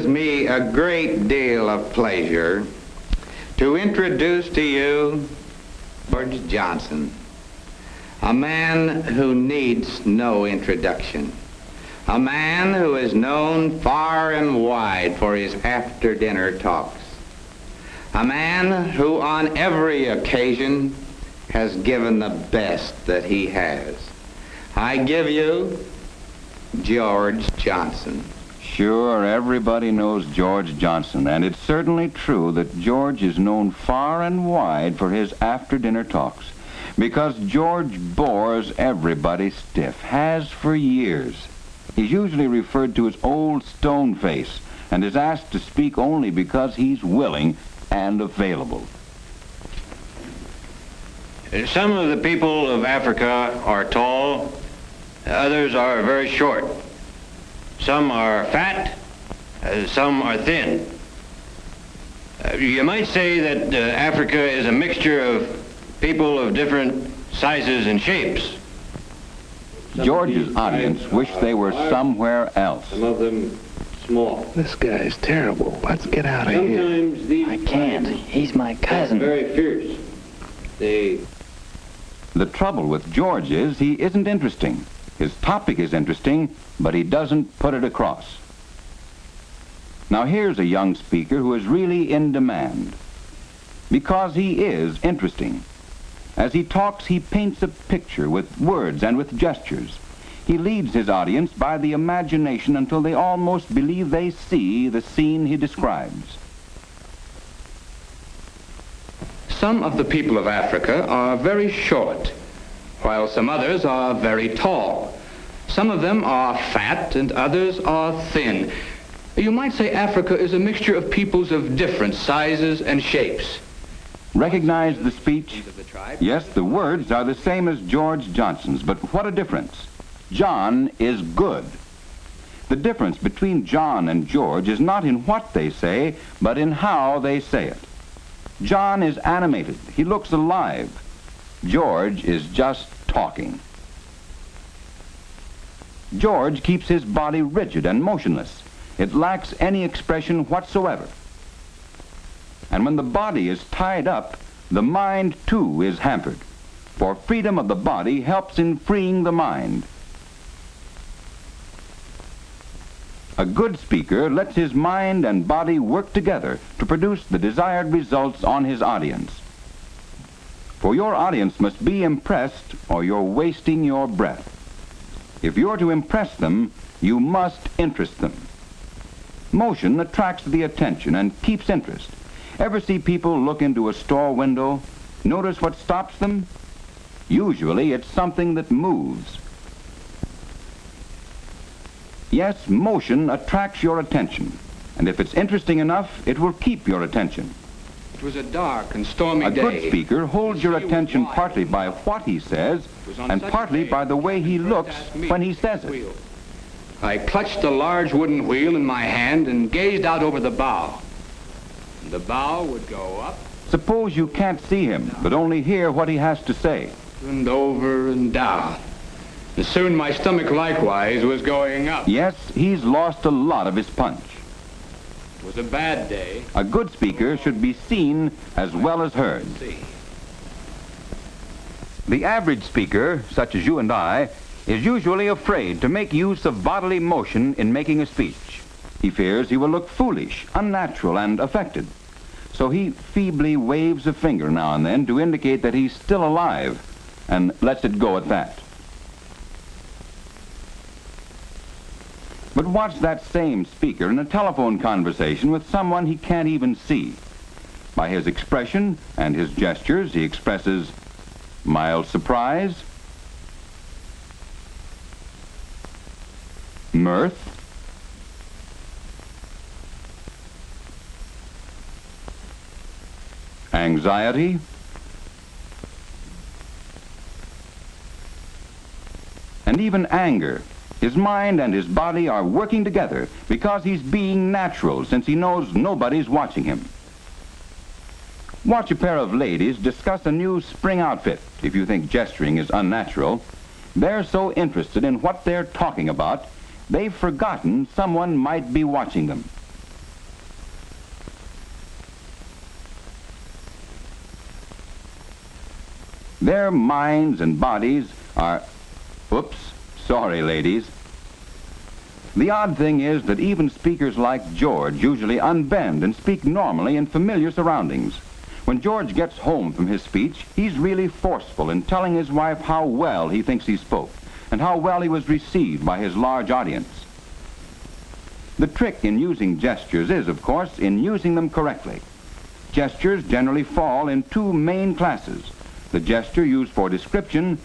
me a great deal of pleasure to introduce to you George Johnson, a man who needs no introduction, a man who is known far and wide for his after-dinner talks, a man who on every occasion has given the best that he has. I give you George Johnson. Sure, everybody knows George Johnson, and it's certainly true that George is known far and wide for his after-dinner talks, because George bores everybody stiff, has for years. He's usually referred to as Old Stone Face, and is asked to speak only because he's willing and available. Some of the people of Africa are tall, others are very short. Some are fat, some are thin. You might say that Africa is a mixture of people of different sizes and shapes. George's audience wish they were somewhere else. Some of them small. This guy's terrible. Let's get out of here. Sometimes these I can't. He's my cousin. very fierce. The trouble with George is he isn't interesting. His topic is interesting, but he doesn't put it across. Now here's a young speaker who is really in demand, because he is interesting. As he talks, he paints a picture with words and with gestures. He leads his audience by the imagination until they almost believe they see the scene he describes. Some of the people of Africa are very short, while some others are very tall. Some of them are fat and others are thin. You might say Africa is a mixture of peoples of different sizes and shapes. Recognize the speech? Yes, the words are the same as George Johnson's, but what a difference. John is good. The difference between John and George is not in what they say, but in how they say it. John is animated. He looks alive. George is just talking. George keeps his body rigid and motionless. It lacks any expression whatsoever. And when the body is tied up, the mind too is hampered. For freedom of the body helps in freeing the mind. A good speaker lets his mind and body work together to produce the desired results on his audience. For your audience must be impressed or you're wasting your breath. If you're to impress them, you must interest them. Motion attracts the attention and keeps interest. Ever see people look into a store window? Notice what stops them? Usually it's something that moves. Yes, motion attracts your attention, and if it's interesting enough, it will keep your attention. It was a dark and stormy day. A good speaker holds your attention partly by what he says and partly by the way he looks when he says it. I clutched the large wooden wheel in my hand and gazed out over the bow. The bow would go up. Suppose you can't see him, but only hear what he has to say. And over and down. And soon my stomach likewise was going up. Yes, he's lost a lot of his punch. It was a bad day. A good speaker should be seen as well as heard. The average speaker, such as you and I, is usually afraid to make use of bodily motion in making a speech. He fears he will look foolish, unnatural, and affected. So he feebly waves a finger now and then to indicate that he's still alive, and lets it go at that. But watch that same speaker in a telephone conversation with someone he can't even see. By his expression and his gestures, he expresses mild surprise, mirth, anxiety, and even anger. His mind and his body are working together because he's being natural, since he knows nobody's watching him. Watch a pair of ladies discuss a new spring outfit. If you think gesturing is unnatural, they're so interested in what they're talking about, they've forgotten someone might be watching them. Their minds and bodies are... Oops, sorry, ladies. The odd thing is that even speakers like George usually unbend and speak normally in familiar surroundings. When George gets home from his speech, he's really forceful in telling his wife how well he thinks he spoke and how well he was received by his large audience. The trick in using gestures is, of course, in using them correctly. Gestures generally fall in two main classes: the gesture used for description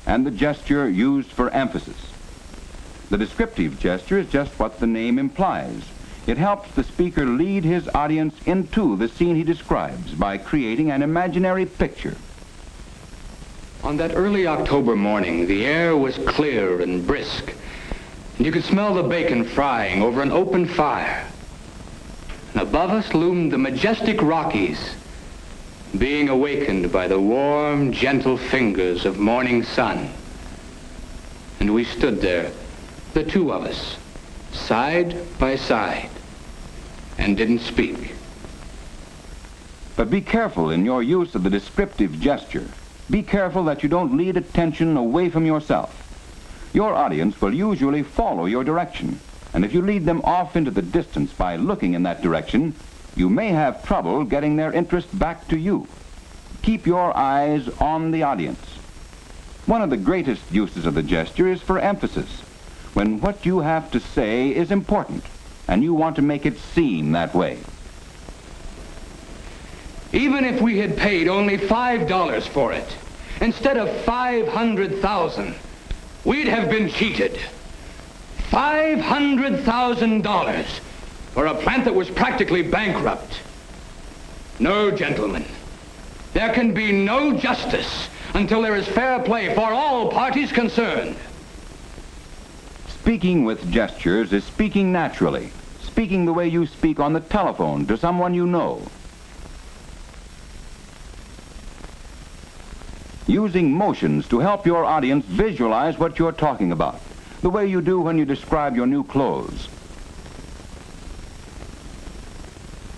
and the gesture used for emphasis. The descriptive gesture is just what the name implies. It helps the speaker lead his audience into the scene he describes by creating an imaginary picture. On that early October morning, the air was clear and brisk, and you could smell the bacon frying over an open fire. And above us loomed the majestic Rockies, being awakened by the warm, gentle fingers of morning sun. And we stood there, the two of us, side by side, and didn't speak. But be careful in your use of the descriptive gesture. Be careful that you don't lead attention away from yourself. Your audience will usually follow your direction, and if you lead them off into the distance by looking in that direction, you may have trouble getting their interest back to you. Keep your eyes on the audience. One of the greatest uses of the gesture is for emphasis, when what you have to say is important, and you want to make it seem that way. Even if we had paid only $5 for it, instead of 500,000, we'd have been cheated. $500,000 for a plant that was practically bankrupt. No, gentlemen, there can be no justice until there is fair play for all parties concerned. Speaking with gestures is speaking naturally, speaking the way you speak on the telephone to someone you know. Using motions to help your audience visualize what you're talking about, the way you do when you describe your new clothes.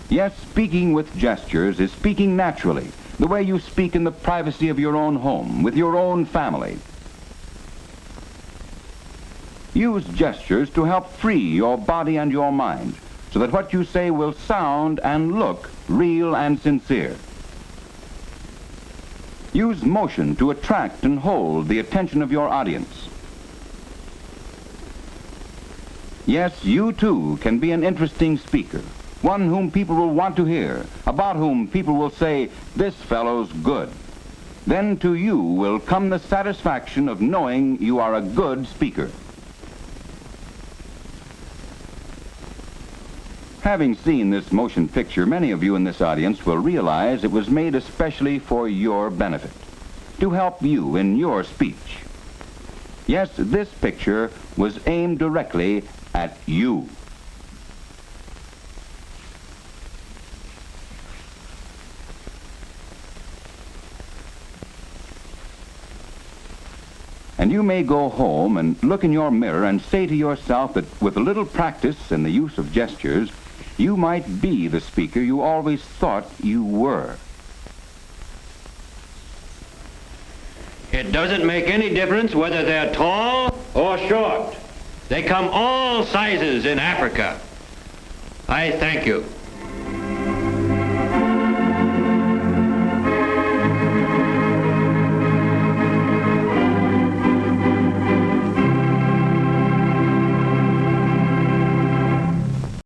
Yes, speaking with gestures is speaking naturally, the way you speak in the privacy of your own home, with your own family. Use gestures to help free your body and your mind, so that what you say will sound and look real and sincere. Use motion to attract and hold the attention of your audience. Yes, you too can be an interesting speaker, one whom people will want to hear, about whom people will say, "This fellow's good." Then to you will come the satisfaction of knowing you are a good speaker. Having seen this motion picture, many of you in this audience will realize it was made especially for your benefit, to help you in your speech. Yes, this picture was aimed directly at you. And you may go home and look in your mirror and say to yourself that with a little practice in the use of gestures, you might be the speaker you always thought you were. It doesn't make any difference whether they're tall or short. They come all sizes in Africa. I thank you.